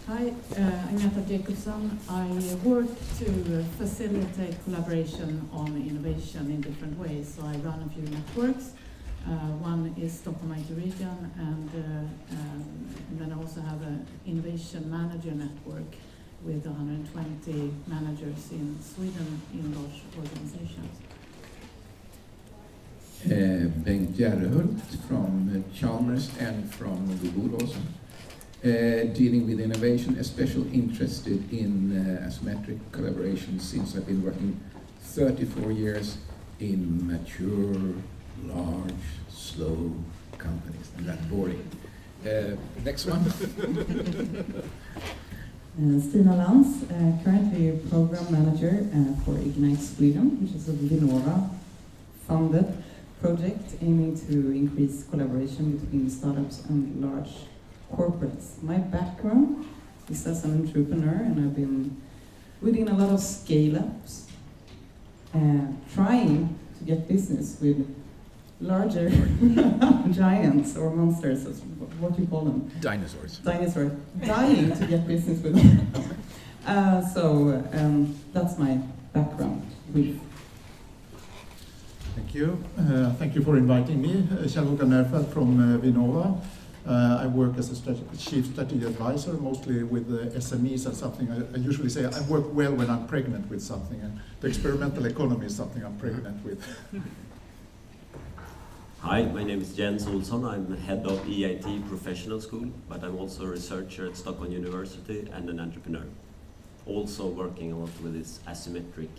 Hi, Agneta Jacobson. I work to facilitate collaboration on innovation in different ways. So I run a few networks. One is Stockholm IT Region, and then I also have an innovation manager network with 120 managers in Sweden in large organizations. Bengt Järrehult from Chalmers and from Google also. Dealing with innovation, especially interested in asymmetric collaboration since I've been working 34 years in mature, large, slow companies. And that's boring. Next one. Stina Lantz, currently a program manager for Ignite Sweden, which is a Vinnova-funded project aiming to increase collaboration between startups and large corporates. My background is as an entrepreneur, and I've been within a lot of scale-ups, trying to get business with larger giants or monsters, what do you call them? Dinosaurs. Dinosaurs. Dying to get business with them. That's my background. Thank you. Thank you for inviting me. Kjell-Håkan Nerfeldt from Vinnova. I work as a chief strategy advisor, mostly with SMEs and something. I usually say I work well when I'm pregnant with something, and the experimental economy is something I'm pregnant with. Hi, my name is Jens Olsson. I'm head of EIT Professional School, but I'm also a researcher at Stockholm University and an entrepreneur. Also working a lot with these asymmetric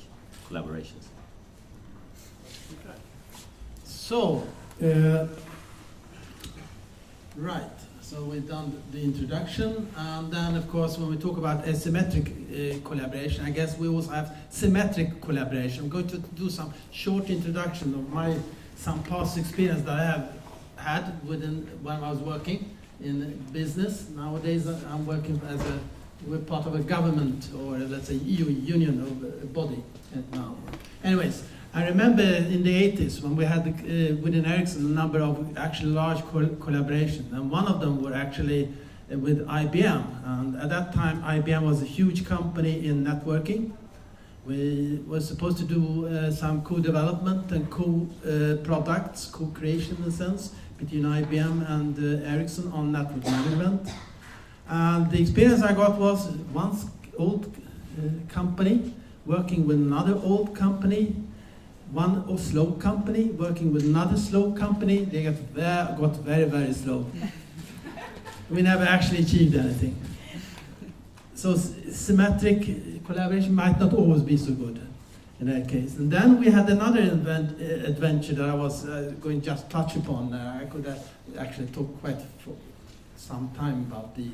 collaborations. Okay. So, right, so we've done the introduction, and then of course when we talk about asymmetric collaboration, I guess we also have symmetric collaboration. I'm going to do some short introduction of some past experience that I have had when I was working in business. Nowadays I'm working we're part of a government, or let's say EU union of body now. Anyways, I remember in the 80s when we had within Ericsson a number of actually large collaborations, and one of them were actually with IBM. And at that time, IBM was a huge company in networking. We were supposed to do some co-development and co-products, co-creation in a sense, between IBM and Ericsson on network management. And the experience I got was one old company working with another old company, one slow company working with another slow company. They got very, very slow. We never actually achieved anything. So symmetric collaboration might not always be so good in that case. And then we had another adventure that I was going to just touch upon. I could actually talk quite for some time about the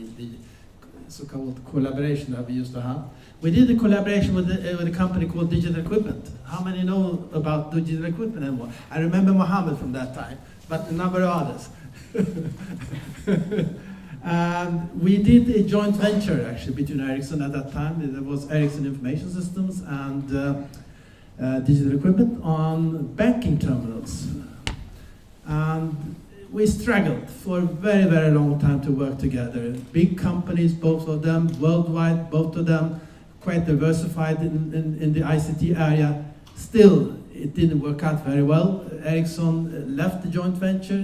so-called collaboration that we used to have. We did a collaboration with a company called Digital Equipment. How many know about Digital Equipment anymore? I remember Mohammed from that time, but a number of others. And we did a joint venture actually between Ericsson at that time. There was Ericsson Information Systems and Digital Equipment on banking terminals. And we struggled for a very, very long time to work together. Big companies, both of them, worldwide, both of them, quite diversified in the ICT area. Still, it didn't work out very well. Ericsson left the joint venture,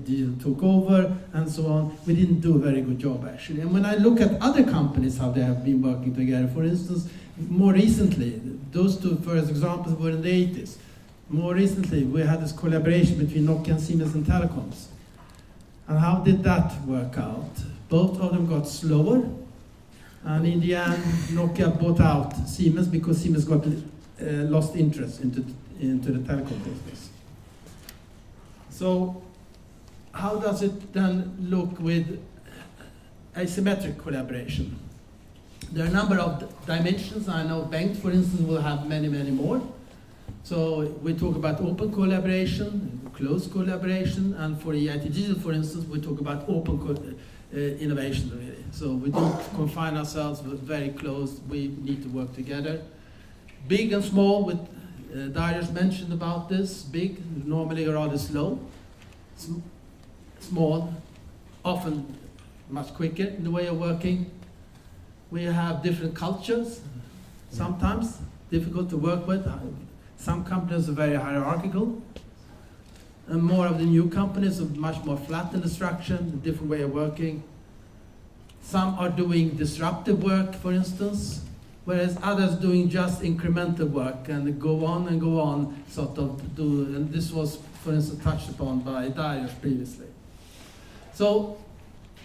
Digital took over, and so on. We didn't do a very good job, actually. And when I look at other companies, how they have been working together, for instance, more recently, those two first examples were in the 80s. More recently, we had this collaboration between Nokia and Siemens and Telecoms. And how did that work out? Both of them got slower, and in the end, Nokia bought out Siemens because Siemens got lost interest into the telecom business. So, how does it then look with asymmetric collaboration? There are a number of dimensions. I know Bengt, for instance, will have many, many more. So we talk about open collaboration, close collaboration, and for EIT Digital, for instance, we talk about open innovation really. So we don't confine ourselves with very close, we need to work together. Big and small, with Darius mentioned about this. Big, normally rather slow. Small, often much quicker in the way of working. We have different cultures, sometimes difficult to work with. Some companies are very hierarchical, and more of the new companies are much more flat in the structure, a different way of working. Some are doing disruptive work, for instance, whereas others doing just incremental work and go on, sort of do, and this was, for instance, touched upon by Darius previously. So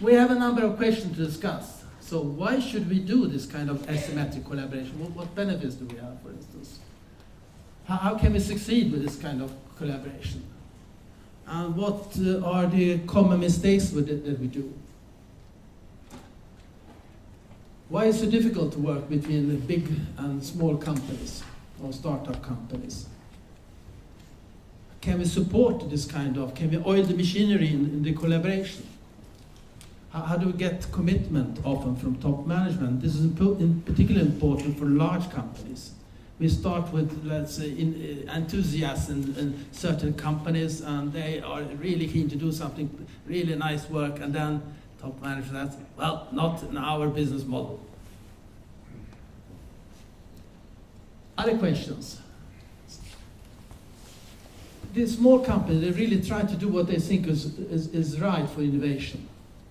we have a number of questions to discuss. So why should we do this kind of asymmetric collaboration? What benefits do we have, for instance? How can we succeed with this kind of collaboration? And what are the common mistakes with it that we do? Why is it difficult to work between the big and small companies or startup companies? Can we support this kind of, can we oil the machinery in the collaboration? How do we get commitment often from top management? This is in particular important for large companies. We start with, let's say, enthusiasm in certain companies, and they are really keen to do something, really nice work, and then top management says, well, not in our business model. Other questions? The small companies, they really try to do what they think is right for innovation,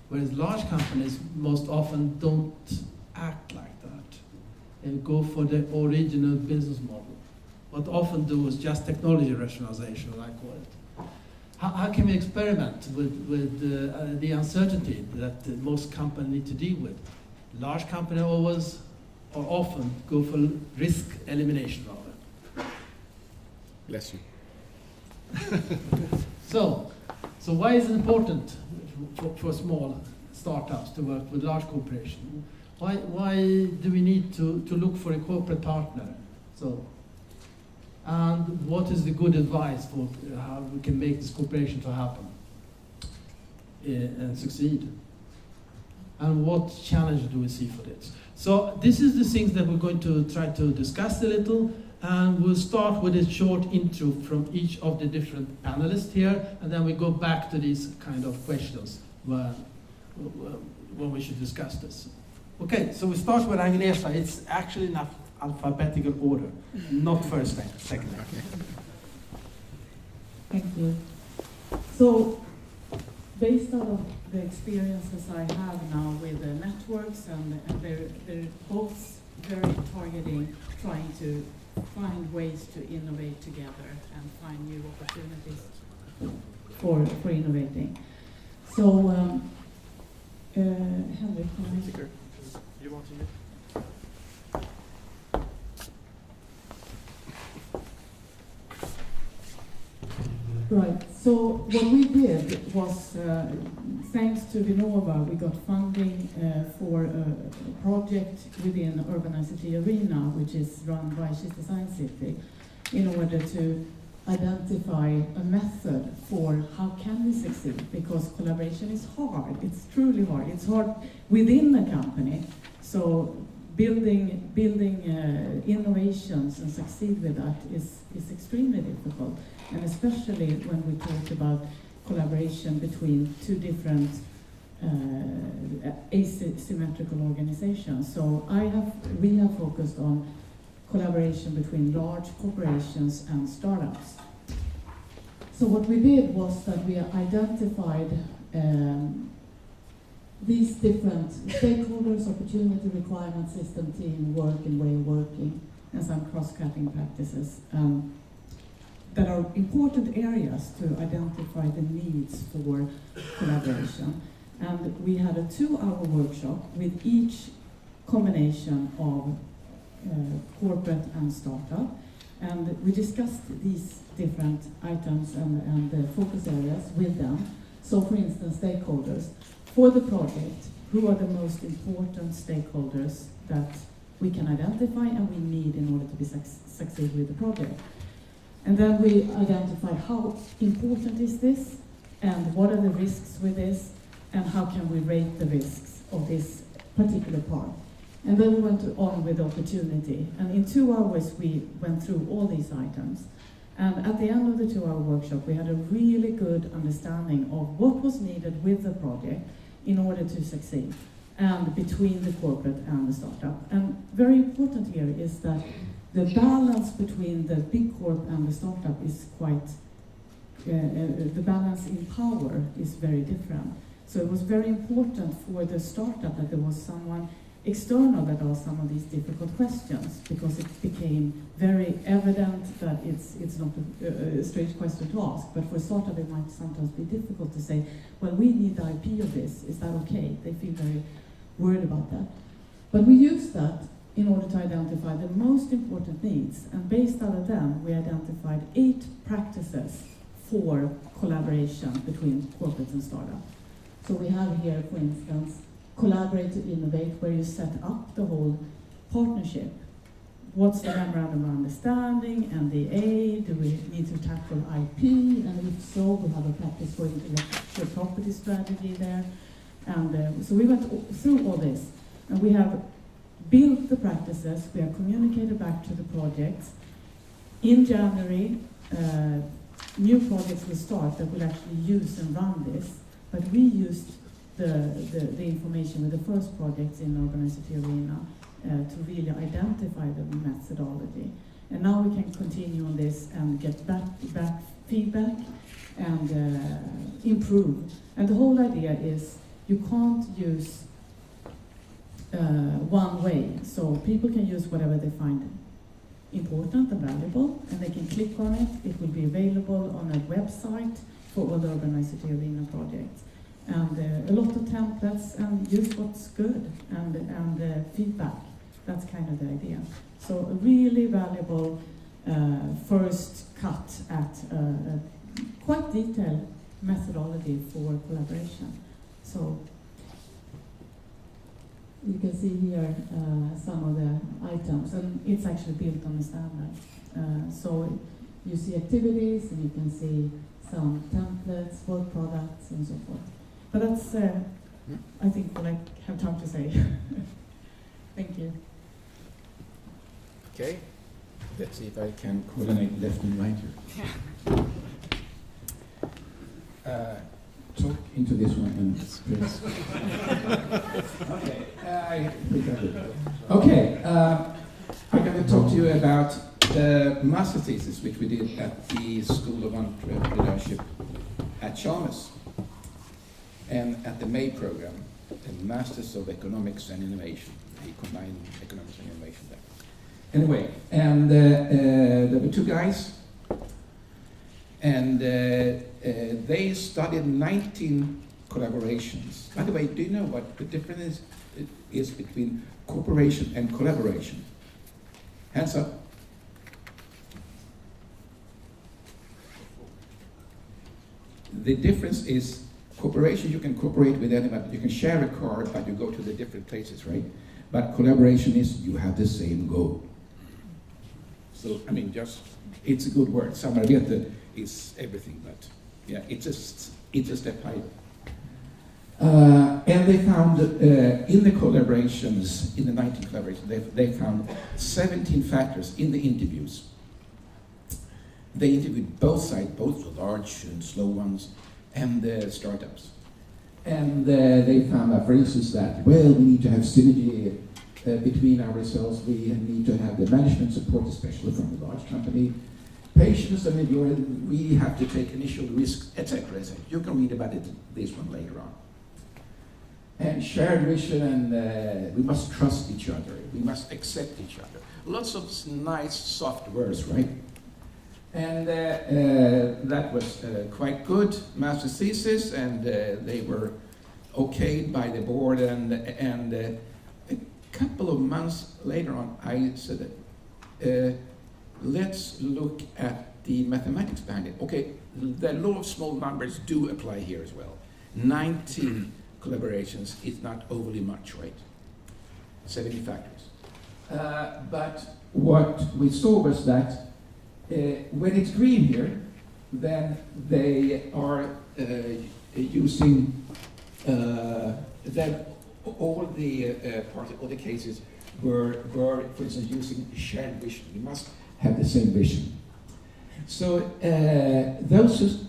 whereas large companies most often don't act like that. They go for the original business model. What often do is just technology rationalization, I call it. How can we experiment with the uncertainty that most companies need to deal with? Large companies always or often go for risk elimination rather. Bless you. So why is it important for small startups to work with large corporations? Why do we need to look for a corporate partner? And what is the good advice for how we can make this cooperation to happen and succeed? And what challenges do we see for this? So this is the things that we're going to try to discuss a little, and we'll start with a short intro from each of the different panelists here, and then we go back to these kind of questions when we should discuss this. Okay, so we start with Agnieszka. It's actually in alphabetical order, not first name, second name. Thank you. So, based on the experiences I have now with the networks, and they're both very targeting, trying to find ways to innovate together and find new opportunities for innovating. So, Henrik, You want to use? Right, so what we did was, thanks to Vinnova, we got funding for a project within Urban ICT Arena, which is run by Kista Science City, in order to identify a method for how can we succeed, because collaboration is hard, it's truly hard. It's hard within the company, so building innovations and succeed with that is extremely difficult. And especially when we talk about collaboration between two different asymmetrical organizations. So we have focused on collaboration between large corporations and startups. So what we did was that we identified these different stakeholders, opportunity, requirement, system, team, work, and way of working, and some cross-cutting practices. That are important areas to identify the needs for collaboration. And we had a 2-hour workshop with each combination of corporate and startup. And we discussed these different items and the focus areas with them. So for instance, stakeholders. For the project, who are the most important stakeholders that we can identify and we need in order to be succeed with the project? And then we identified how important is this, and what are the risks with this, and how can we rate the risks of this particular part. And then we went on with opportunity. And in 2 hours, we went through all these items. And at the end of the 2-hour workshop, we had a really good understanding of what was needed with the project in order to succeed. and between the corporate and the startup. And very important here is that the balance between the big corp and the startup is quite, the balance in power is very different. So it was very important for the startup that there was someone external that asked some of these difficult questions, because it became very evident that it's not a strange question to ask, but for a startup it might sometimes be difficult to say, well, we need the IP of this, is that okay? They feel very worried about that. But we use that in order to identify the most important needs, and based out of them we identified 8 practices for collaboration between corporates and startups. So we have here, for instance, collaborate to innovate, where you set up the whole partnership. What's the memorandum of understanding, NDA, do we need to tackle IP, and if so, we have a practice for intellectual property strategy there. And so we went through all this, and we have built the practices, we have communicated back to the projects. In January, new projects will start that will actually use and run this, but we used the information with the first projects in Urbanizity Arena to really identify the methodology. And now we can continue on this and get back feedback and improve. And the whole idea is you can't use one way. So people can use whatever they find important and valuable, and they can click on it. It will be available on a website for all the Urbanizity Arena projects. And a lot of templates, and use what's good, and feedback. That's kind of the idea. So a really valuable first cut at a quite detailed methodology for collaboration. So you can see here some of the items, and it's actually built on the standard. So you see activities, and you can see some templates, work products, and so forth. But that's, I think, what I have time to say. Thank you. Okay, let's see if I can coordinate left and right here. Talk into this one and press. Okay, I think I did. Okay, I'm going to talk to you about the master thesis which we did at the School of Entrepreneurship at Chalmers, and at the May program, the Masters of Economics and Innovation. They combined economics and innovation there. Anyway, and there were 2 guys, and they studied 19 collaborations. By the way, do you know what the difference is between cooperation and collaboration? Hands up. The difference is cooperation, you can cooperate with anybody, you can share a car, but you go to the different places, right? But collaboration is you have the same goal. So, I mean, just, it's a good word. Samarbete is everything, but yeah, it's a step higher. And they found, in the collaborations, in the 19 collaborations, they found 17 factors in the interviews. They interviewed both sides, both the large and slow ones, and the startups. And they found out, for instance, that, well, we need to have synergy between ourselves, we need to have the management support, especially from the large company, patience and endurance, we have to take initial risks, etc., etc. You can read about it, this one later on. And shared vision, and we must trust each other, we must accept each other. Lots of nice, soft words, right? And that was quite good master thesis, and they were okayed by the board. And a couple of months later on, I said, let's look at the mathematics behind it. Okay, the law of small numbers do apply here as well. 19 collaborations is not overly much, right? 70 factors. But what we saw was that when it's green here, then they are using then all the cases were, for instance, using shared vision. We must have the same vision. So those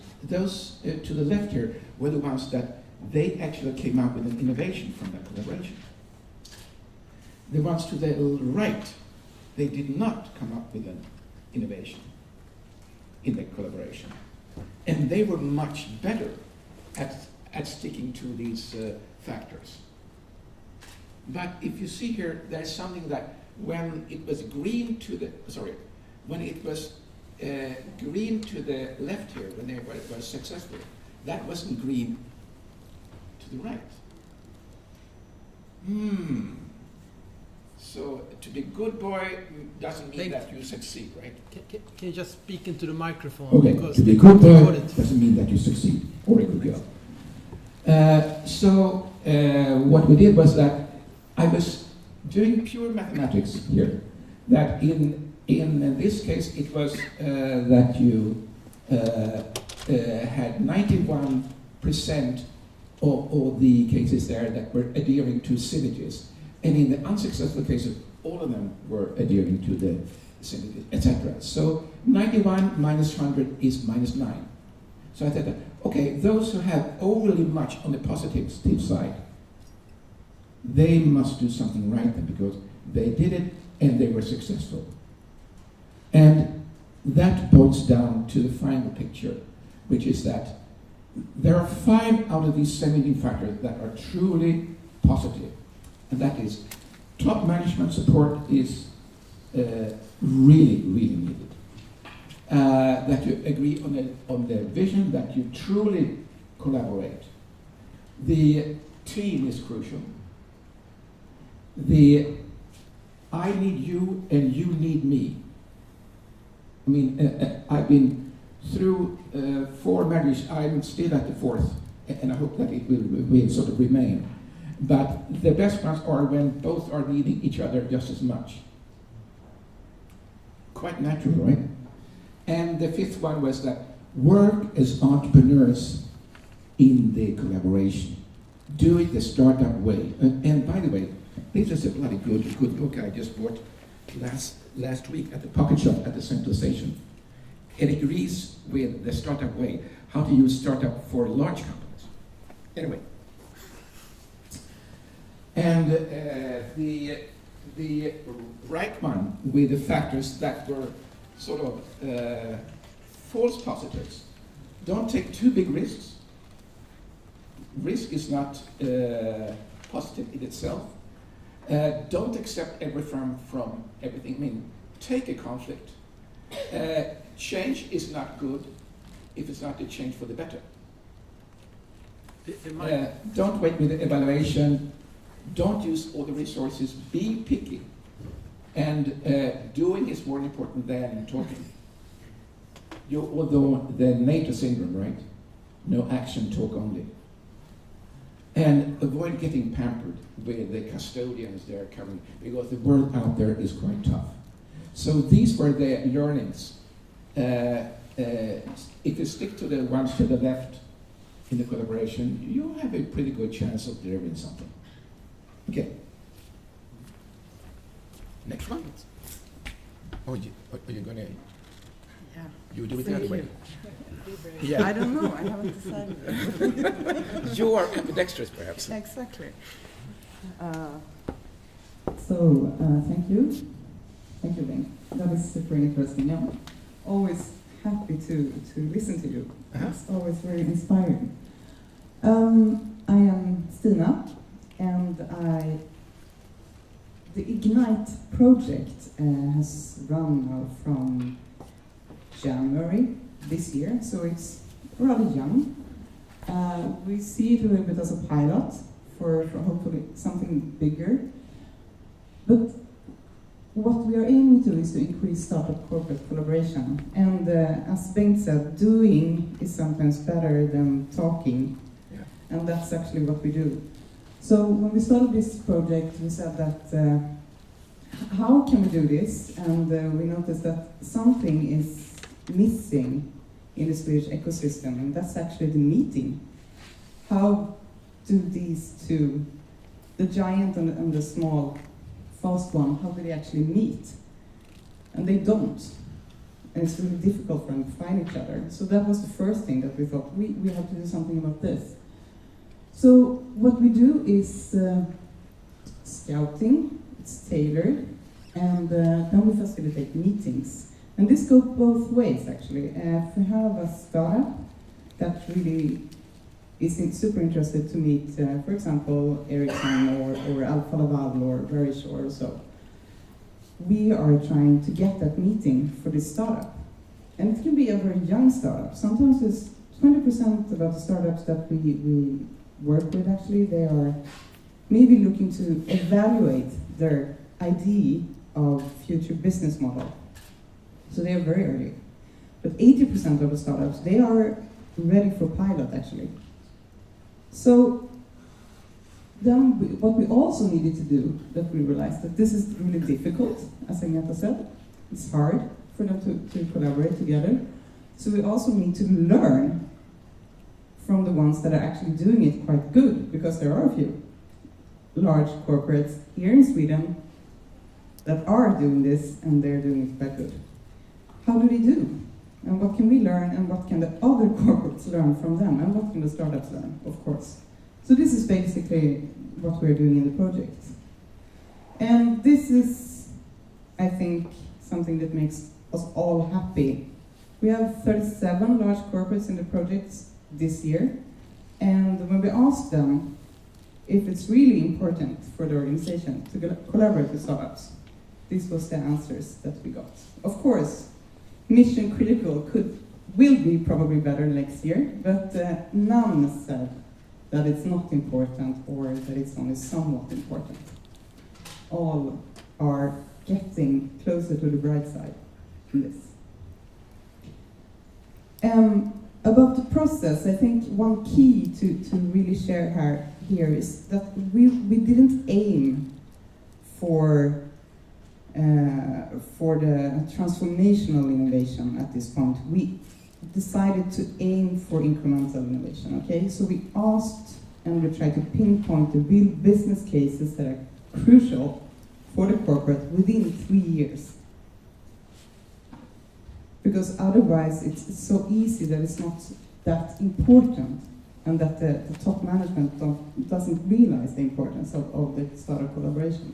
to the left here were the ones that they actually came up with an innovation from that collaboration. The ones to the right, they did not come up with an innovation in the collaboration. And they were much better at sticking to these factors. But if you see here, there's something that when it was green to the, when it was green to the left here, when they were successful, that wasn't green to the right. So to be good boy doesn't mean that you succeed, right? Can you just speak into the microphone? Okay, Because to be we good can't boy record it. doesn't mean that you succeed, or a good girl. What we did was that I was doing pure mathematics here. That in this case it was that you had 91% of all the cases there that were adhering to synergies. And in the unsuccessful cases, all of them were adhering to the synergies, etc. So 91 minus 100 is minus 9. So I thought, okay, those who have overly much on the positive side, they must do something right then, because they did it and they were successful. And that boils down to the final picture, which is that there are 5 out of these 17 factors that are truly positive. And that is, top management support is really, really needed. That you agree on the vision, that you truly collaborate. The team is crucial. The I need you and you need me. I mean, I've been through 4 marriages. I'm still at the 4th, and I hope that it will sort of remain. But the best ones are when both are needing each other just as much. Quite natural, right? And the 5th one was that work as entrepreneurs in the collaboration. Do it the startup way. And by the way, this is a bloody good book I just bought last week at the pocket shop at the Central Station. It agrees with the startup way, how to use startup for large companies. Anyway. And the right one with the factors that were sort of false positives. Don't take too big risks. Risk is not positive in itself. Don't accept everything from everything. I mean, take a conflict. Change is not good if it's not a change for the better. Don't wait with the evaluation. Don't use all the resources. Be picky. And doing is more important than talking. Although the NATO syndrome, right? No action, talk only. And avoid getting pampered with the custodians they're covering, because the world out there is quite tough. So these were the learnings. If you stick to the ones to the left in the collaboration, you have a pretty good chance of delivering something. Okay. Next one. Oh, are you going to? Yeah. You do it the other way. I don't know. I haven't decided. You are ambidextrous, perhaps. Exactly. So, thank you. Thank you, Bengt. That is super interesting. I'm always happy to listen to you. It's always very inspiring. I am Stina, and the Ignite project has run now from January this year, so it's rather young. We see it a little bit as a pilot for hopefully something bigger. But what we are aiming to is to increase startup corporate collaboration. And as Bengt said, doing is sometimes better than talking. Yeah. And that's actually what we do. So when we started this project, we said that how can we do this? And we noticed that something is missing in the Swedish ecosystem, and that's actually the meeting. How do these two, the giant and the small, fast one, how do they actually meet? And they don't. And it's really difficult for them to find each other. So that was the first thing that we thought, we have to do something about this. So what we do is scouting, it's tailored, and then we facilitate meetings. And this goes both ways, actually. If we have a startup that really is super interested to meet, for example, Ericsson or Alfa Laval or Verisure or so, we are trying to get that meeting for this startup. And it can be a very young startup. Sometimes it's 20% of the startups that we work with, actually, they are maybe looking to evaluate their idea of future business model. So they are very early. But 80% of the startups, they are ready for pilot, actually. So then what we also needed to do, that we realized that this is really difficult, as Agneta said. It's hard for them to collaborate together. So we also need to learn from the ones that are actually doing it quite good, because there are a few large corporates here in Sweden that are doing this, and they're doing it quite good. How do they do? And what can we learn, and what can the other corporates learn from them, and what can the startups learn, of course. So this is basically what we're doing in the project. And this is, I think, something that makes us all happy. We have 37 large corporates in the project this year, and when we asked them if it's really important for the organization to collaborate with startups, this was the answers that we got. Of course, mission critical will be probably better next year, but none said that it's not important or that it's only somewhat important. All are getting closer to the bright side in this. About the process, I think one key to really share here is that we didn't aim for the transformational innovation at this point. We decided to aim for incremental innovation, okay? So we asked and we tried to pinpoint the real business cases that are crucial for the corporate within 3 years. Because otherwise it's so easy that it's not that important, and that the top management doesn't realize the importance of the startup collaboration.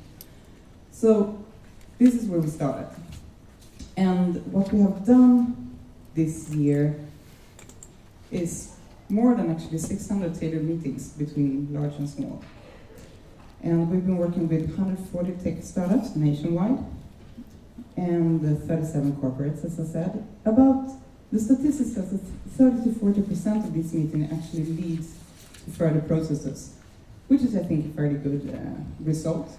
So this is where we started. And what we have done this year is more than actually 600 tailored meetings between large and small. And we've been working with 140 tech startups nationwide, and 37 corporates, as I said. About the statistics says that 30 to 40% of these meetings actually leads to further processes, which is, I think, a fairly good result.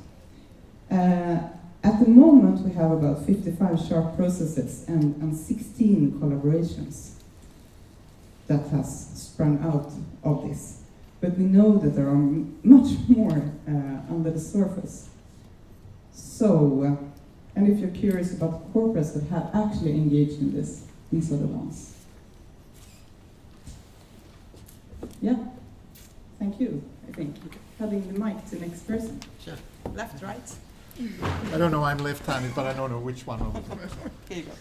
At the moment, we have about 55 sharp processes and 16 collaborations that has sprung out of this. But we know that there are much more under the surface. So, and if you're curious about corporates that have actually engaged in this, these are the ones. Yeah, thank you, I think. Handing the mic to the next person. Sure. Left, right? I don't know, I'm left-handed, but I don't know which one of them. Here you go.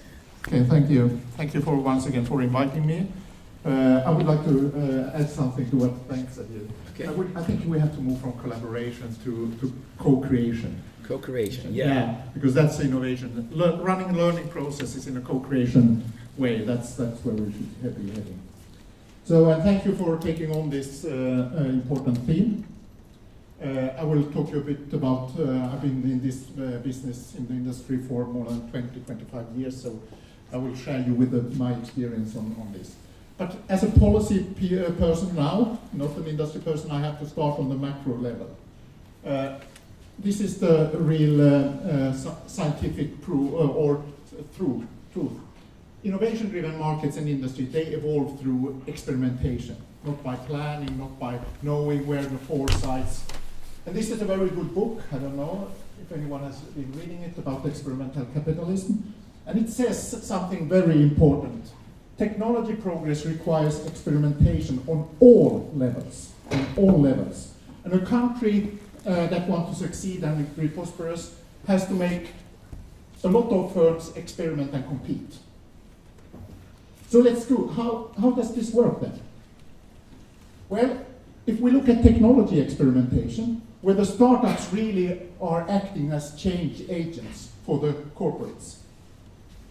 Okay, thank you. Thank you for once again for inviting me. I would like to add something to what Frank said here. Okay. I think we have to move from collaboration to co-creation. Co-creation, yeah. Because that's innovation. Running learning processes in a co-creation way, that's where we should be heading. So thank you for taking on this important theme. I will talk to you a bit about, I've been in this business, in the industry for more than 20-25 years, so I will share you with my experience on this. But as a policy person now, not an industry person, I have to start on the macro level. This is the real scientific truth. Innovation-driven markets and industry, they evolve through experimentation, not by planning, not by knowing where the foresights. And this is a very good book, I don't know if anyone has been reading it, about experimental capitalism. And it says something very important. Technology progress requires experimentation on all levels, And a country that wants to succeed and be prosperous has to make a lot of firms experiment and compete. So let's go. How does this work then? Well, if we look at technology experimentation, where the startups really are acting as change agents for the corporates,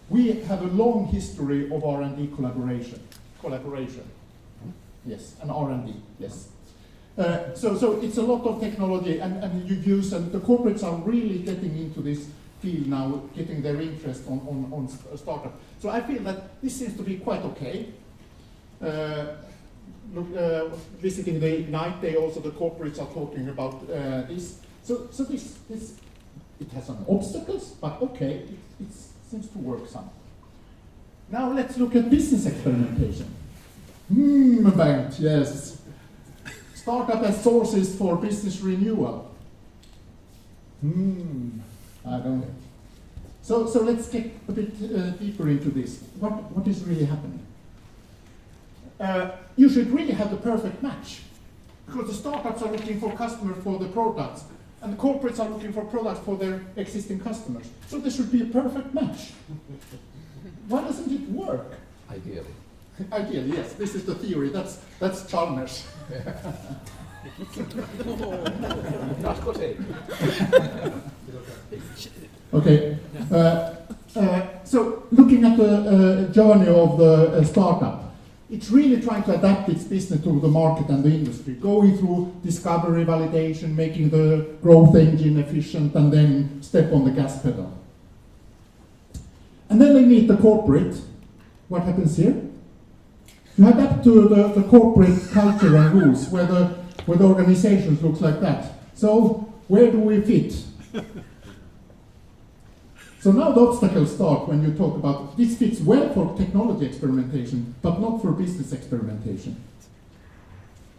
we have a long history of R&D collaboration. Yes, and R&D, yes. So it's a lot of technology, and you use, and the corporates are really getting into this field now, getting their interest on startup. So I feel that this seems to be quite okay. Visiting the Ignite Day, also the corporates are talking about this. So this it has some obstacles, but okay, it seems to work some. Now let's look at business experimentation. Bengt, yes. Startup as sources for business renewal. I don't know. So let's get a bit deeper into this. What is really happening? You should really have the perfect match, because the startups are looking for customers for the products, and the corporates are looking for products for their existing customers. So there should be a perfect match. Why doesn't it work? Ideally. Ideally, yes. This is the theory. That's Chalmers. Okay. So looking at the journey of the startup, it's really trying to adapt its business to the market and the industry, going through discovery, validation, making the growth engine efficient, and then step on the gas pedal. And then they meet the corporate. What happens here? You adapt to the corporate culture and rules, where the organizations looks like that. So where do we fit? So now the obstacles start when you talk about this fits well for technology experimentation, but not for business experimentation.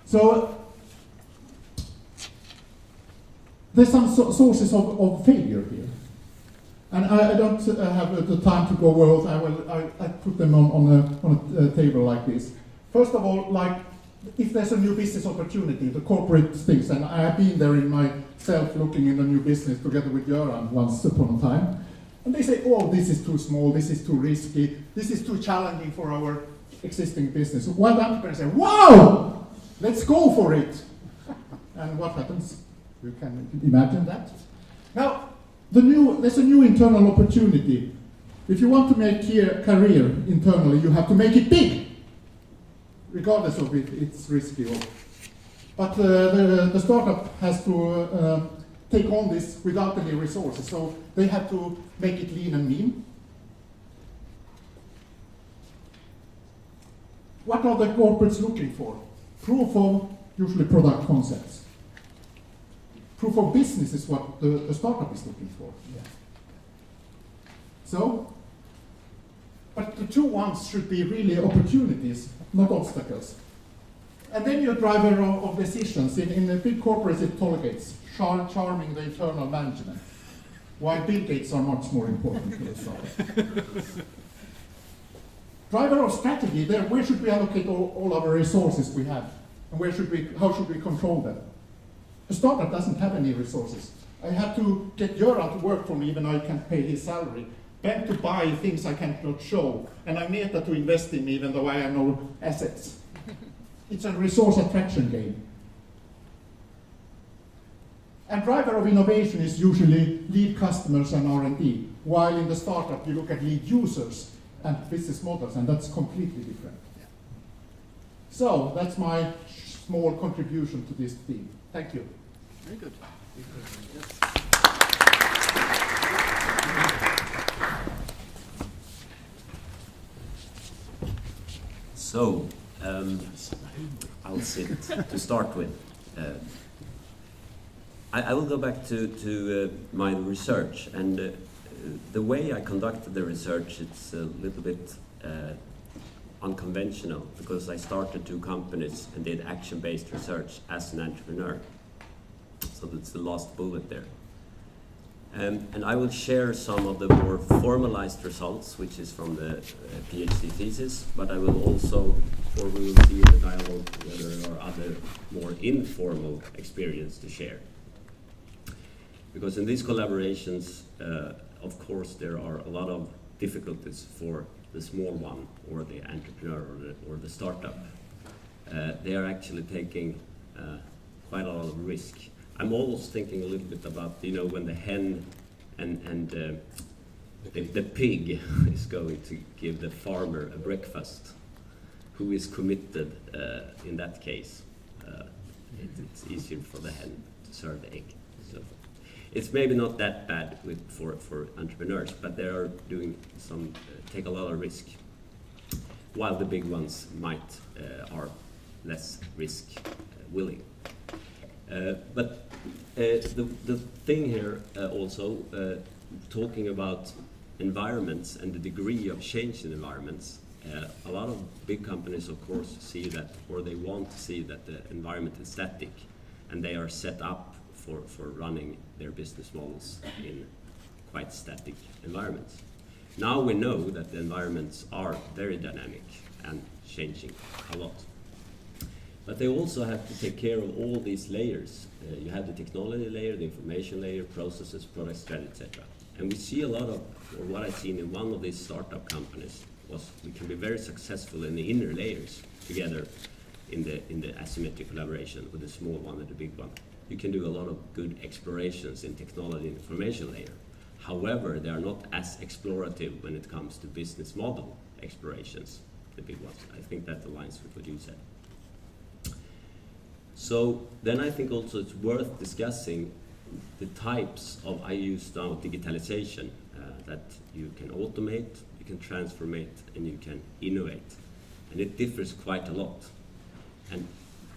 So there's some sources of failure here. And I don't have the time to go over. I put them on a table like this. First of all, like if there's a new business opportunity, the corporate things, and I have been there in myself looking in a new business together with Göran once upon a time, and they say, oh, this is too small, this is too risky, this is too challenging for our existing business. So one entrepreneur say, wow, let's go for it. And what happens? You can imagine that. Now, there's a new internal opportunity. If you want to make a career internally, you have to make it big, regardless of it's risky. But the startup has to take on this without any resources, so they have to make it lean and mean. What are the corporates looking for? Proof of usually product concepts. Proof of business is what the startup is looking for. Yeah. So, but the two ones should be really opportunities, not obstacles. And then you're a driver of decisions. In the big corporates, it tolerates charming the internal management, while Bill Gates are much more important to the startup. Driver of strategy, there, where should we allocate all our resources we have? And how should we control them? A startup doesn't have any resources. I have to get Göran to work for me even though I can't pay his salary. Ben to buy things I cannot show. And Agneta to invest in me even though I have no assets. It's a resource attraction game. And driver of innovation is usually lead customers and R&D, while in the startup you look at lead users and business models, and that's completely different. Yeah. So that's my small contribution to this theme. Thank you. Very good. Yes. So, I'll sit to start with. I will go back to my research, and the way I conducted the research, it's a little bit unconventional, because I started 2 companies and did action-based research as an entrepreneur. So that's the last bullet there. And I will share some of the more formalized results, which is from the PhD thesis, but I will also, or we will see in the dialogue whether there are other more informal experience to share. Because in these collaborations, of course, there are a lot of difficulties for the small one, or the entrepreneur, or the startup. They are actually taking quite a lot of risk. I'm always thinking a little bit about, you know, when the hen and the pig is going to give the farmer a breakfast. Who is committed in that case? It's easier for the hen to serve the egg. So it's maybe not that bad for entrepreneurs, but they are doing some take a lot of risk, while the big ones might are less risk willing. But the thing here also talking about environments and the degree of change in environments. A lot of big companies, of course, see that, or they want to see that the environment is static, and they are set up for running their business models in quite static environments. Now we know that the environments are very dynamic and changing a lot. But they also have to take care of all these layers. You have the technology layer, the information layer, processes, product strategy, etc. And we see a lot of, or what I've seen in one of these startup companies, was we can be very successful in the inner layers together in the asymmetric collaboration with the small one and the big one. You can do a lot of good explorations in technology and information layer. However, they are not as explorative when it comes to business model explorations, the big ones. I think that aligns with what you said. So then I think also it's worth discussing the types of, I use now digitalization, that you can automate, you can transformate, and you can innovate. And it differs quite a lot. And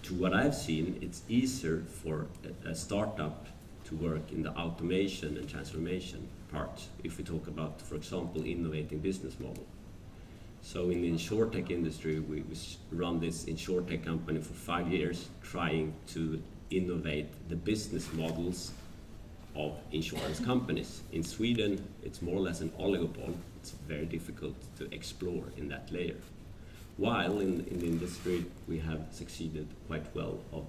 to what I've seen, it's easier for a startup to work in the automation and transformation part, if we talk about, for example, innovating business model. So in the insurtech industry, we run this insurtech company for 5 years, trying to innovate the business models of insurance companies. In Sweden, it's more or less an oligopoly. It's very difficult to explore in that layer. While in the industry, we have succeeded quite well of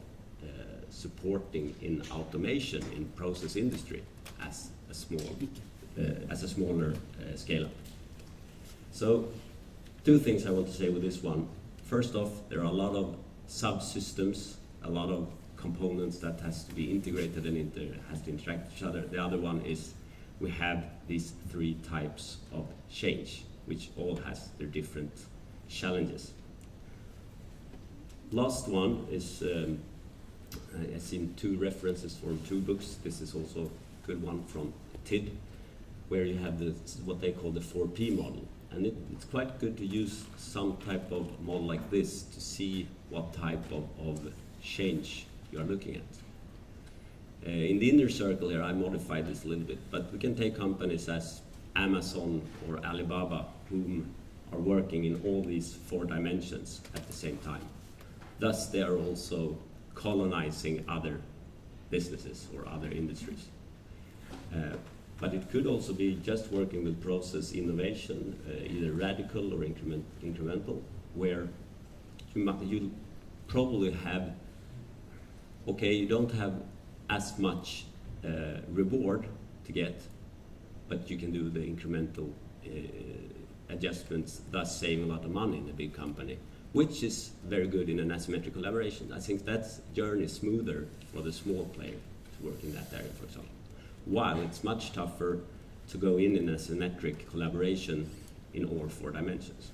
supporting in automation in process industry as a smaller scale-up. So, two things I want to say with this one. First off, there are a lot of subsystems, a lot of components that has to be integrated and has to interact with each other. The other one is we have these 3 types of change, which all has their different challenges. Last one is, I've seen 2 references from 2 books. This is also a good one from TID, where you have what they call the 4P model. And it's quite good to use some type of model like this to see what type of change you are looking at. In the inner circle here, I modified this a little bit, but we can take companies as Amazon or Alibaba, whom are working in all these 4 dimensions at the same time. Thus, they are also colonizing other businesses or other industries. But it could also be just working with process innovation, either radical or incremental, where you probably have, okay, you don't have as much reward to get, but you can do the incremental adjustments, thus saving a lot of money in a big company, which is very good in an asymmetric collaboration. I think that journey is smoother for the small player to work in that area, for example. While it's much tougher to go in asymmetric collaboration in all 4 dimensions.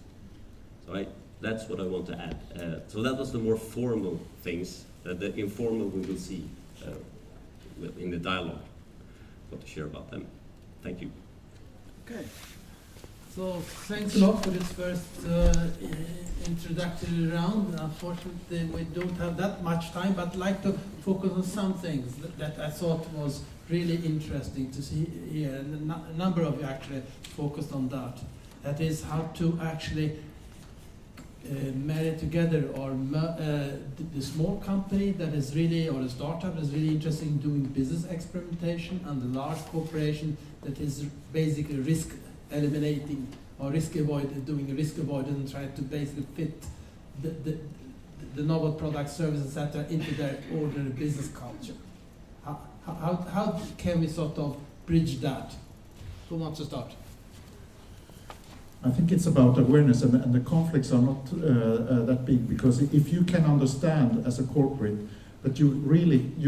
So that's what I want to add. So that was the more formal things. The informal we will see in the dialogue. What to share about them. Thank you. Okay. So thanks a lot for this first introductory round. Unfortunately, we don't have that much time, but I'd like to focus on some things that I thought was really interesting to see here. And a number of you actually focused on that. That is how to actually marry together or the small company that is really, or the startup that is really interested in doing business experimentation, and the large corporation that is basically risk eliminating or doing risk avoidance and trying to basically fit the novel product, service, etc. into their ordinary business culture. How can we sort of bridge that? Who wants to start? I think it's about awareness, and the conflicts are not that big, because if you can understand as a corporate but you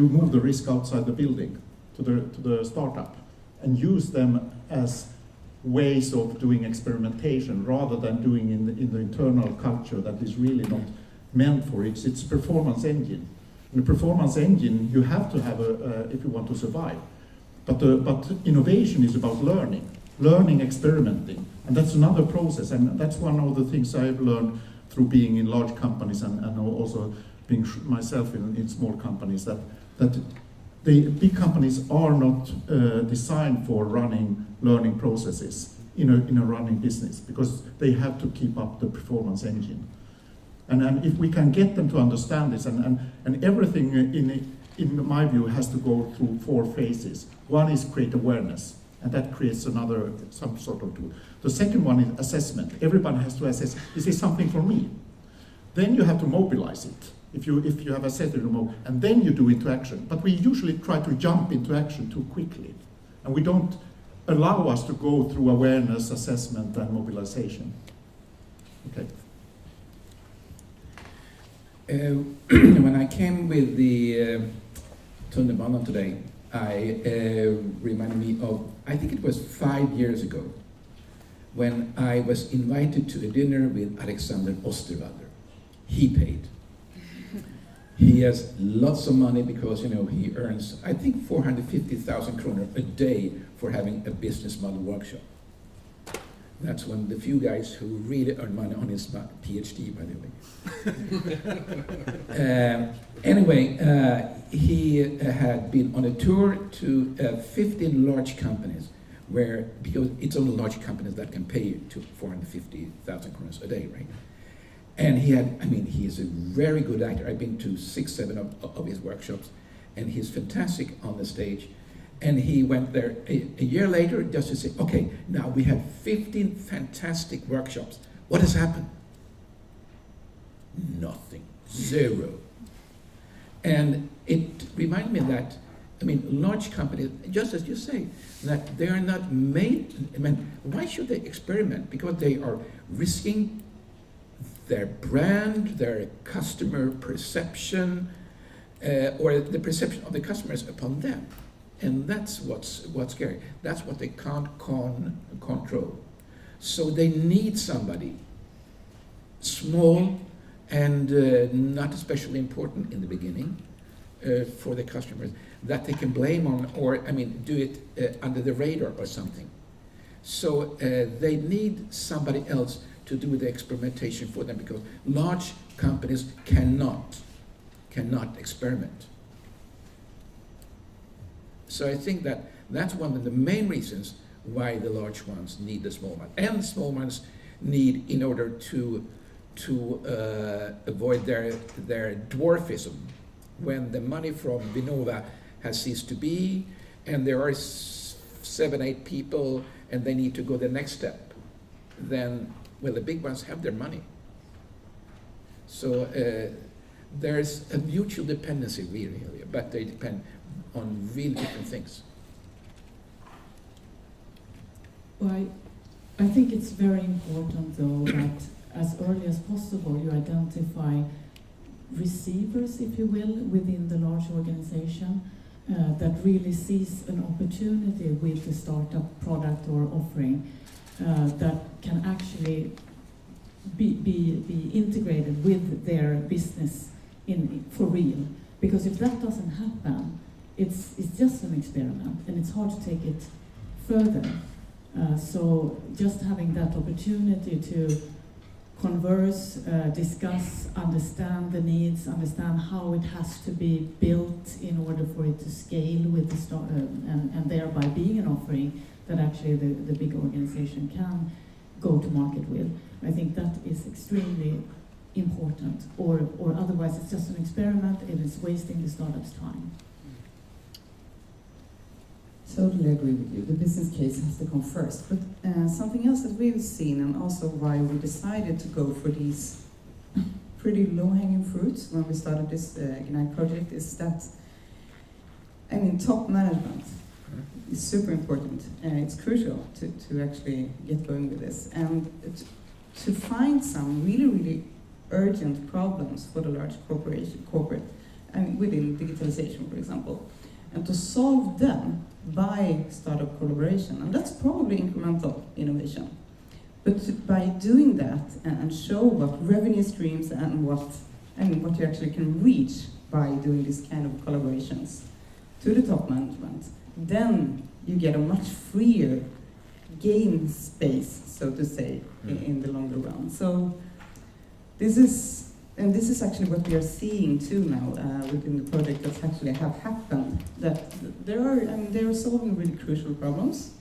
move the risk outside the building to the startup and use them as ways of doing experimentation rather than doing in the internal culture that is really not meant for it. It's a performance engine. And a performance engine you have to have if you want to survive. But innovation is about learning, experimenting, and that's another process. And that's one of the things I've learned through being in large companies and also being myself in small companies, that the big companies are not designed for running learning processes in a running business, because they have to keep up the performance engine. And if we can get them to understand this, and everything in my view has to go through 4 phases. One is create awareness, and that creates some sort of tool. The second one is assessment. Everybody has to assess, is this something for me? Then you have to mobilize it. If you have assessed it, and then you do into action. But we usually try to jump into action too quickly, and we don't allow us to go through awareness, assessment, and mobilization. Okay. When I came with the Tunnelbanan today, I reminded me of, I think it was 5 years ago, when I was invited to a dinner with Alexander Osterwalder. He paid. He has lots of money because, he earns, I think, 450,000 kronor a day for having a business model workshop. That's one of the few guys who really earn money on his PhD, by the way. Anyway, he had been on a tour to 15 large companies, because it's only large companies that can pay to 450,000 kronor a day, right? And he is a very good actor. I've been to 6, 7 of his workshops, and he's fantastic on the stage. And he went there a year later just to say, okay, now we have 15 fantastic workshops. What has happened? Nothing. 0. And it reminded me that, large companies, just as you say, that they are not made, why should they experiment? Because they are risking their brand, their customer perception, or the perception of the customers upon them. And that's what's scary. That's what they can't control. So they need somebody small and not especially important in the beginning for the customers that they can blame on, or do it under the radar or something. So they need somebody else to do the experimentation for them, because large companies cannot experiment. So I think that's one of the main reasons why the large ones need the small ones, and the small ones need, in order to avoid their dwarfism, when the money from Vinnova has ceased to be, and there are 7, 8 people, and they need to go the next step, then, the big ones have their money. So there's a mutual dependency, really, but they depend on really different things. Well, I think it's very important, though, that as early as possible you identify receivers, if you will, within the large organization that really sees an opportunity with the startup product or offering that can actually be integrated with their business for real. Because if that doesn't happen, it's just an experiment, and it's hard to take it further. So just having that opportunity to converse, discuss, understand the needs, understand how it has to be built in order for it to scale with the and thereby being an offering that actually the big organization can go to market with. I think that is extremely important, or otherwise it's just an experiment and it's wasting the startup's time. Totally agree with you. The business case has to come first. But something else that we've seen, and also why we decided to go for these pretty low-hanging fruits when we started this Ignite project, is that, top management is super important. It's crucial to actually get going with this. And to find some really, really urgent problems for the large corporate, within digitalization, for example, and to solve them by startup collaboration. And that's probably incremental innovation. But by doing that and show what revenue streams and what you actually can reach by doing this kind of collaborations to the top management, then you get a much freer game space, so to say, in the longer run. So this is actually what we are seeing too now within the project that's actually have happened. That they are solving really crucial problems,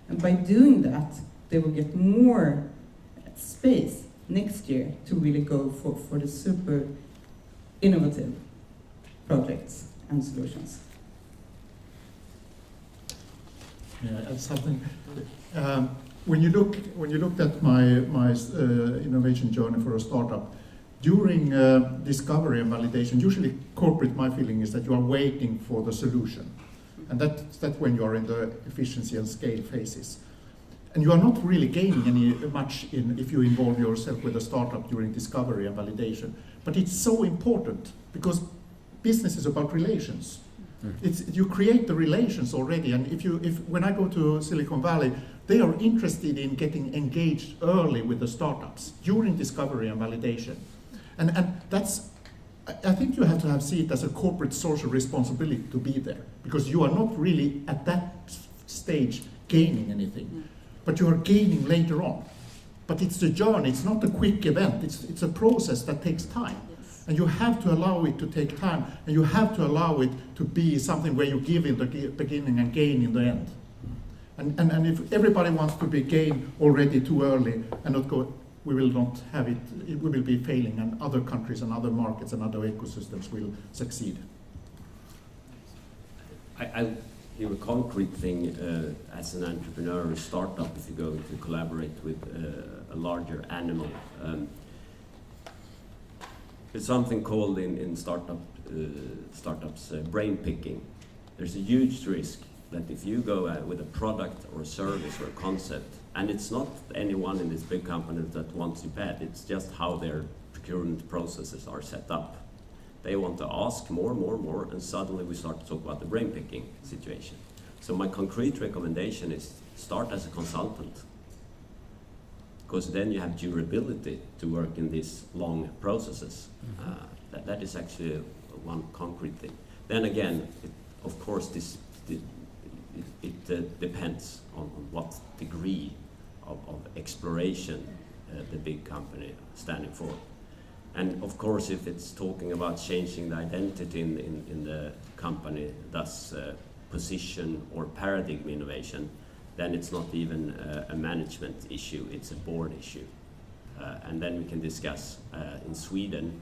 and by doing that, they will get more space next year to really go for the super innovative projects and solutions. Yeah, and something. When you looked at my innovation journey for a startup, during discovery and validation, usually corporate, my feeling is that you are waiting for the solution, and that's when you are in the efficiency and scale phases, and you are not really gaining any much if you involve yourself with a startup during discovery and validation. But it's so important because business is about relations. You create the relations already, and when I go to Silicon Valley, they are interested in getting engaged early with the startups during discovery and validation, and that's, I think you have to see it as a corporate social responsibility to be there, because you are not really at that stage gaining anything, but you are gaining later on. But it's the journey; it's not a quick event. It's a process that takes time. And you have to allow it to take time, and you have to allow it to be something where you give in the beginning and gain in the end. And if everybody wants to be gain already too early and not go, we will not have it, we will be failing, and other countries and other markets and other ecosystems will succeed. I hear a concrete thing as an entrepreneur or startup, if you're going to collaborate with a larger animal. There's something called in startups brain picking. There's a huge risk that if you go with a product or a service or a concept, and it's not anyone in this big company that wants you bad, it's just how their procurement processes are set up. They want to ask more, and suddenly we start to talk about the brain picking situation. So my concrete recommendation is start as a consultant, because then you have durability to work in these long processes. That is actually one concrete thing. Then again, of course, it depends on what degree of exploration the big company standing for. And of course, if it's talking about changing the identity in the company, thus position or paradigm innovation, then it's not even a management issue, it's a board issue. And then we can discuss in Sweden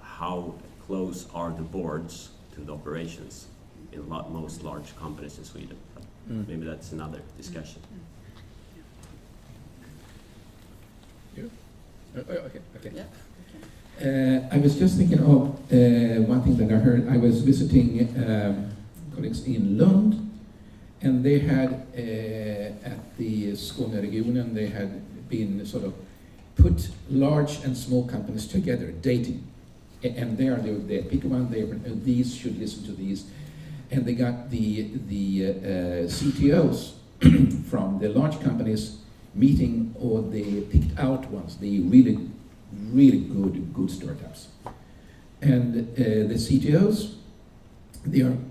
how close are the boards to the operations in most large companies in Sweden. But maybe that's another discussion. Okay. Yeah. I was just thinking of one thing that I heard. I was visiting colleagues in Lund, and they had at the Skåneregionen, they had been sort of put large and small companies together, dating. And they pick one, these should listen to these. And they got the CTOs from the large companies meeting, or they picked out ones, the really good startups. And the CTOs, in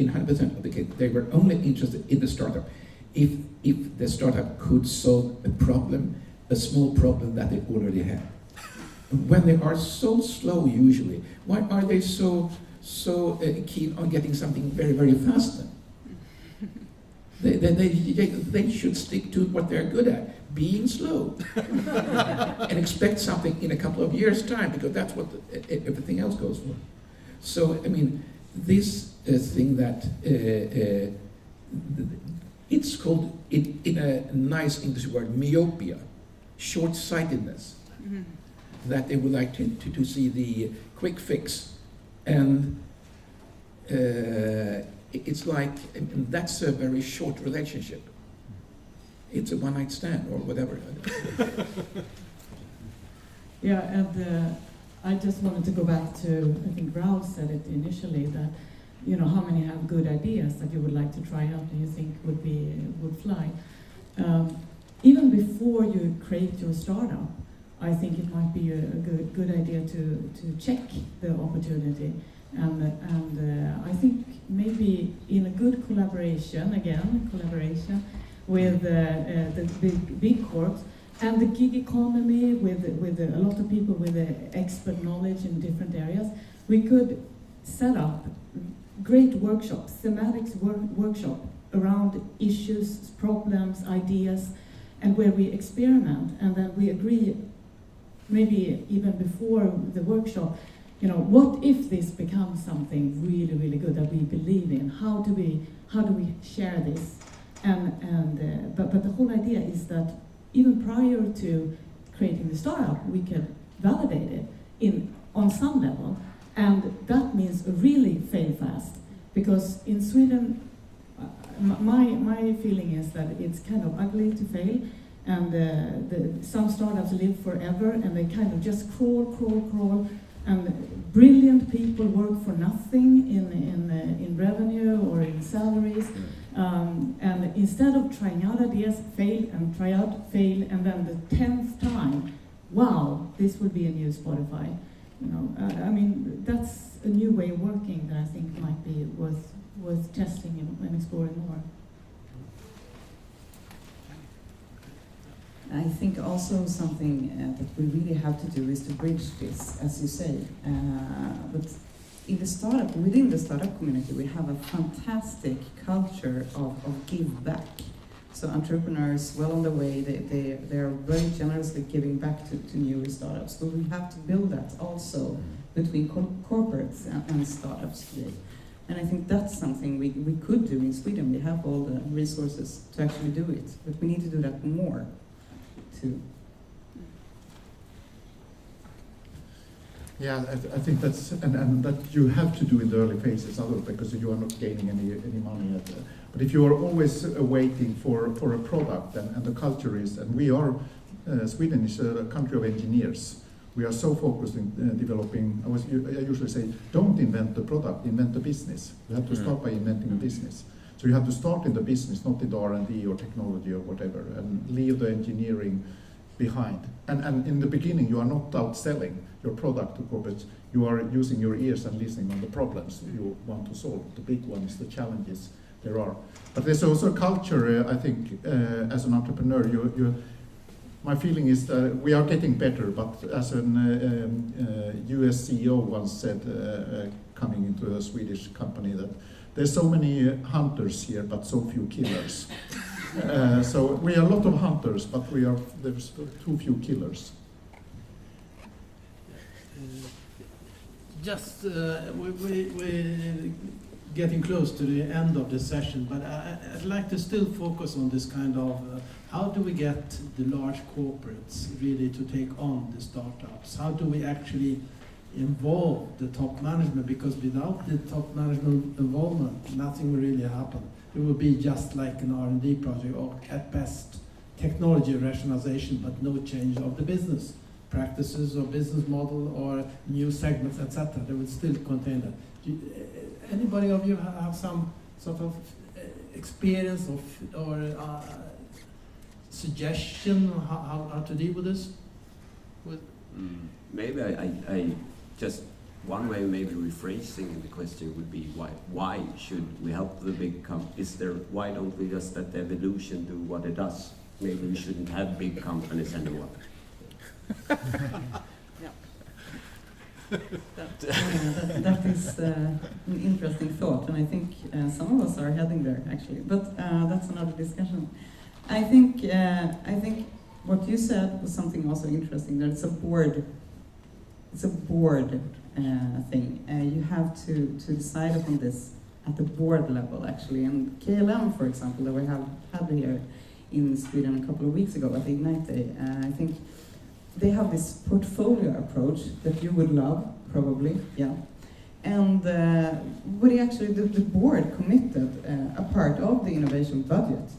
100% of the case, they were only interested in the startup if the startup could solve a small problem that they already had. When they are so slow usually, why are they so keen on getting something very, very fast then? They should stick to what they're good at, being slow, and expect something in a couple of years' time, because that's what everything else goes for. So, this thing that it's called, in a nice English word, myopia, short-sightedness, that they would like to see the quick fix. And it's like, that's a very short relationship. It's a one-night stand or whatever. Yeah, and I just wanted to go back to, I think Raoul said it initially, that, you know, how many have good ideas that you would like to try out and you think would fly. Even before you create your startup, I think it might be a good idea to check the opportunity. And I think maybe in a good collaboration with the big corps and the gig economy with a lot of people with expert knowledge in different areas, we could set up great workshops, thematics workshop around issues, problems, ideas, and where we experiment, and then we agree, maybe even before the workshop, you know, what if this becomes something really, really good that we believe in? How do we share this? But the whole idea is that even prior to creating the startup, we could validate it on some level, and that means really fail fast. Because in Sweden, my feeling is that it's kind of ugly to fail, and some startups live forever, and they kind of just crawl, and brilliant people work for nothing in revenue or in salaries. And instead of trying out ideas, fail, and then the 10th time, wow, this would be a new Spotify. You know, I mean, that's a new way of working that I think might be worth testing and exploring more. I think also something that we really have to do is to bridge this, as you say. But within the startup community, we have a fantastic culture of give back. So entrepreneurs, well on the way, they are very generously giving back to newer startups. But we have to build that also between corporates and startups today. And I think that's something we could do in Sweden. We have all the resources to actually do it, but we need to do that more too. Yeah, I think that's and that you have to do in the early phases, because you are not gaining any money. But if you are always waiting for a product, and the culture is, and we are, Sweden is a country of engineers. We are so focused in developing. I usually say, don't invent the product, invent the business. You have to start by inventing a business. So you have to start in the business, not in the R&D or technology or whatever, and leave the engineering behind. And in the beginning, you are not out selling your product to corporates. You are using your ears and listening on the problems you want to solve, the big ones, the challenges there are. But there's also a culture, I think, as an entrepreneur, my feeling is that we are getting better, but as an US CEO once said, coming into a Swedish company, that there's so many hunters here, but so few killers. So we are a lot of hunters, but there's too few killers. Just we're getting close to the end of the session, but I'd like to still focus on this kind of how do we get the large corporates really to take on the startups? How do we actually involve the top management? Because without the top management involvement, nothing will really happen. It will be just like an R&D project, or at best technology rationalization, but no change of the business practices or business model or new segments, etc. They will still contain that. Anybody of you have some sort of experience or suggestion how to deal with this? Maybe I just one way maybe rephrasing the question would be why should we help the big companies? Why don't we just let the evolution do what it does? Maybe we shouldn't have big companies anymore. That is an interesting thought, and I think some of us are heading there actually. But that's another discussion. I think what you said was something also interesting. That it's a board. It's a board thing. You have to decide upon this at the board level actually. And KLM, for example, that we have had here in Sweden a couple of weeks ago at the Ignite Day. I think they have this portfolio approach that you would love, probably, yeah. And the board committed a part of the innovation budget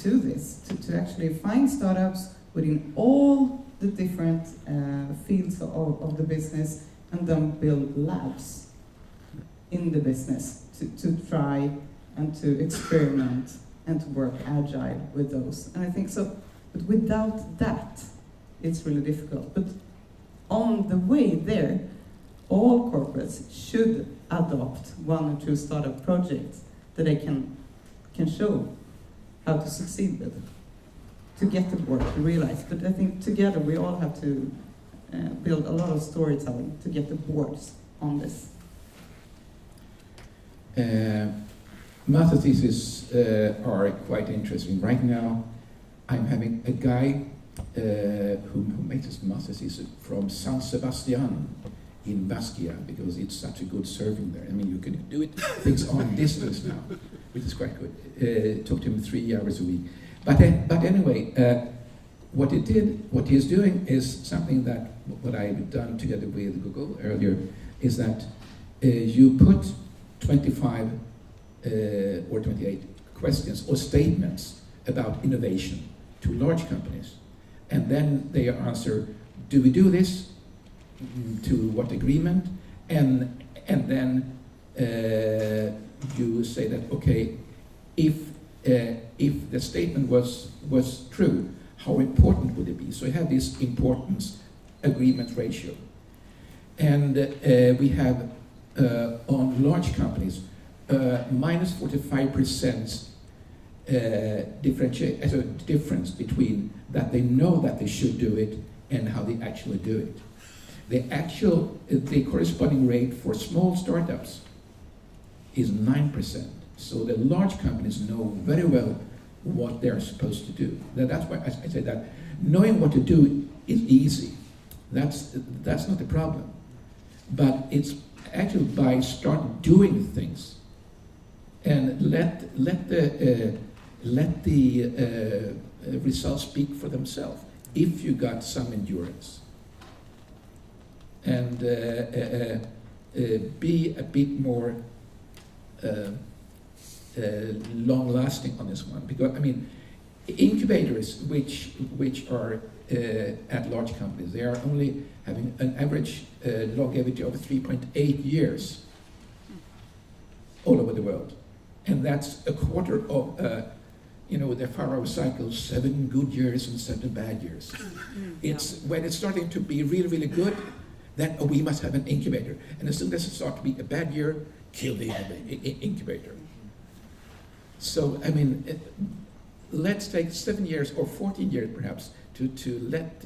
to this, to actually find startups within all the different fields of the business and then build labs in the business to try and to experiment and to work agile with those. And I think so, but without that, it's really difficult. But on the way there, all corporates should adopt 1 or 2 startup projects that they can show how to succeed with, to get the board to realize. But I think together we all have to build a lot of storytelling to get the boards on this. Master theses are quite interesting. Right now, I'm having a guy who made his master thesis from San Sebastian in Basquiat, because it's such a good surfing there. I mean, you can do it things on distance now, which is quite good. It took him 3 hours a week. But anyway, what he's doing is something that what I've done together with Google earlier, is that you put 25 or 28 questions or statements about innovation to large companies, and then they answer, do we do this? To what agreement? And then you say that, okay, if the statement was true, how important would it be? So you have this importance agreement ratio. And we have on large companies minus 45% difference between that they know that they should do it and how they actually do it. The corresponding rate for small startups is 9%. So the large companies know very well what they're supposed to do. That's why I say that knowing what to do is easy. That's not the problem. But it's actually by start doing things and let the results speak for themselves. If you got some endurance. And be a bit more long-lasting on this one, because I mean, incubators which are at large companies, they are only having an average longevity of 3.8 years all over the world, and that's a quarter of the Faraday cycle: 7 good years and 7 bad years. It's when it's starting to be really, really good, then we must have an incubator. And as soon as it starts to be a bad year, kill the incubator. So, I mean, let's take 7 years or 14 years perhaps to let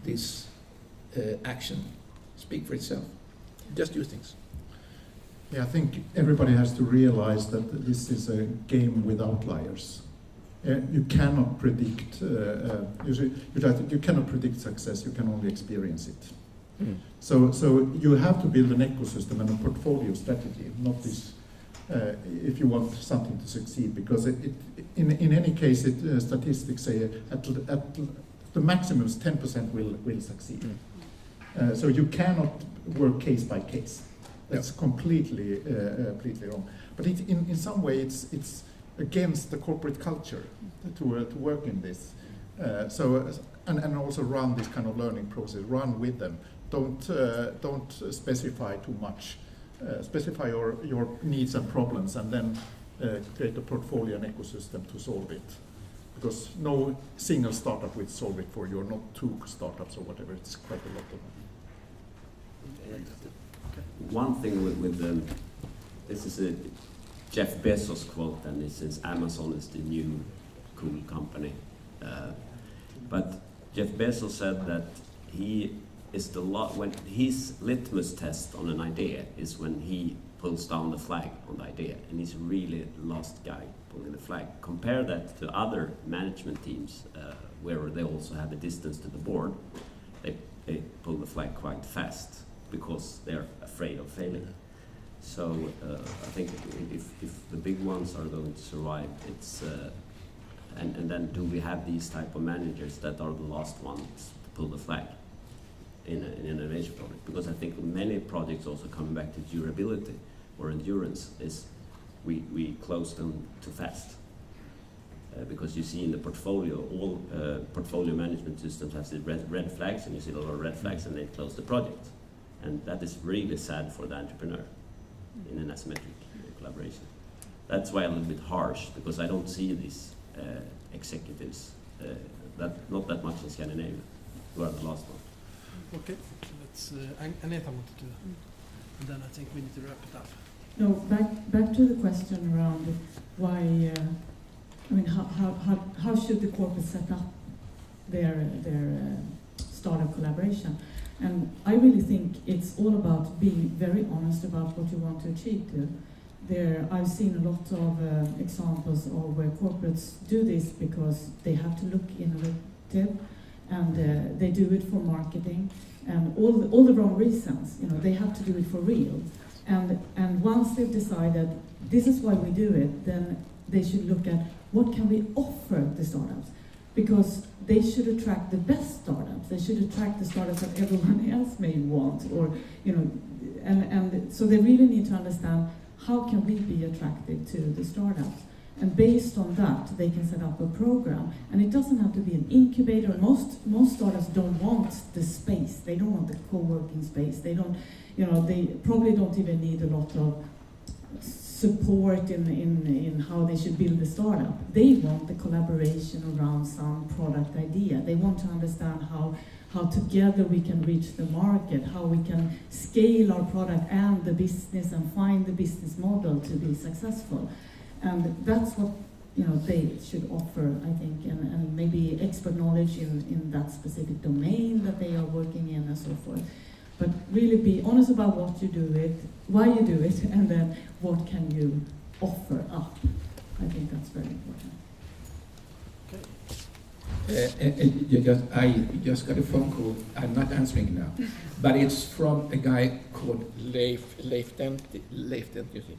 this action speak for itself. Just do things. Yeah, I think everybody has to realize that this is a game with outliers. You cannot predict. You cannot predict success. You can only experience it. Mm. So you have to build an ecosystem and a portfolio strategy, not this. If you want something to succeed, because in any case, statistics say at the maximum is 10% will succeed. Mm. So you cannot work case by case. That's completely wrong. But in some way, it's against the corporate culture to work in this. And also run this kind of learning process. Run with them. Don't specify too much. Specify your needs and problems, and then create a portfolio and ecosystem to solve it. Because no single startup will solve it for you, or not 2 startups or whatever. It's quite a lot of them. One thing with this is a Jeff Bezos quote, and it says Amazon is the new cool company. But Jeff Bezos said that he is when his litmus test on an idea is when he pulls down the flag on the idea, and he's really the last guy pulling the flag. Compare that to other management teams where they also have a distance to the board. They pull the flag quite fast because they're afraid of failing. So I think if the big ones are going to survive, it's and then do we have these type of managers that are the last ones to pull the flag in an innovation project? Because I think many projects also coming back to durability or endurance is we close them too fast. because you see in the portfolio, all portfolio management systems have the red flags, and you see a lot of red flags, and they close the project. And that is really sad for the entrepreneur in an asymmetric collaboration. That's why I'm a little bit harsh, because I don't see these executives, not that much in Scandinavia, who are the last one. Okay, let's, Aneta wanted to, and then I think we need to wrap it up. No, back to the question around why, I mean, how should the corporate set up their startup collaboration? And I really think it's all about being very honest about what you want to achieve. I've seen a lot of examples of where corporates do this because they have to look innovative, and they do it for marketing, and all the wrong reasons. You know, they have to do it for real. And once they've decided this is why we do it, then they should look at what can we offer the startups, because they should attract the best startups. They should attract the startups that everyone else may want, or you know, and so they really need to understand how can we be attractive to the startups. And based on that, they can set up a program. And it doesn't have to be an incubator. Most startups don't want the space. They don't want the co-working space. They don't, you know, they probably don't even need a lot of support in how they should build a startup. They want the collaboration around some product idea. They want to understand how together we can reach the market, how we can scale our product and the business and find the business model to be successful. And that's what, you know, they should offer, I think, and maybe expert knowledge in that specific domain that they are working in and so forth. But really be honest about what you do it, why you do it, and then what can you offer up. I think that's very important. I just got a phone call. I'm not answering now, but it's from a guy called Leif Dent. You see,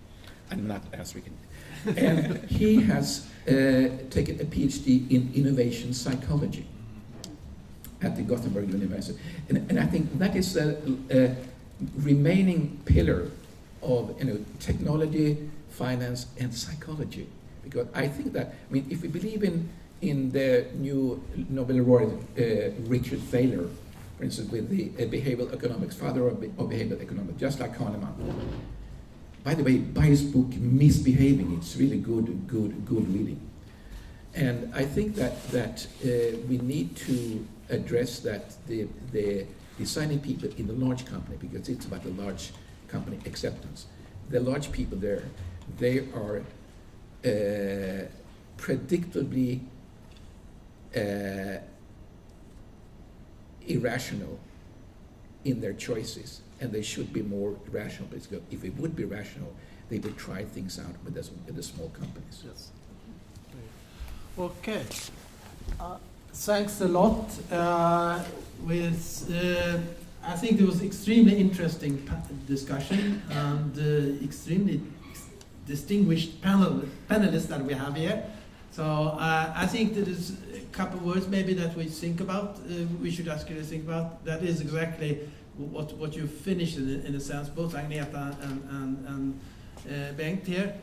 I'm not answering. And he has taken a PhD in innovation psychology at the Gothenburg University, and I think that is a remaining pillar of, you know, technology, finance, and psychology. Because I think that, I mean, if we believe in the new Nobel Award, Richard Thaler, for instance, with the behavioral economics, father of behavioral economics, just like Kahneman. By the way, buy his book, Misbehaving. It's really good reading. And I think that we need to address that the designing people in the large company, because it's about the large company acceptance. The large people there, they are predictably irrational in their choices, and they should be more rational. Because if it would be rational, they would try things out with the small companies. Yes. Okay. Thanks a lot. I think it was extremely interesting discussion and extremely distinguished panelists that we have here. So I think there is a couple of words maybe that we think about. We should ask you to think about. That is exactly what you finished in a sense, both Agneta and Bengt here.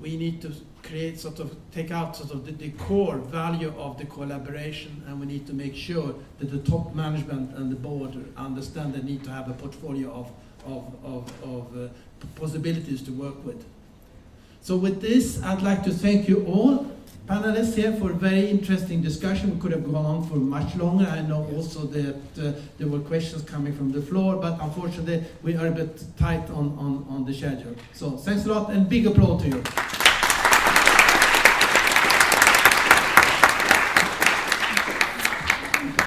We need to create take out the core value of the collaboration, and we need to make sure that the top management and the board understand they need to have a portfolio of possibilities to work with. So with this, I'd like to thank you all panelists here for a very interesting discussion. We could have gone on for much longer. I know also that there were questions coming from the floor, but unfortunately we are a bit tight on the schedule. So thanks a lot, and big applause to you.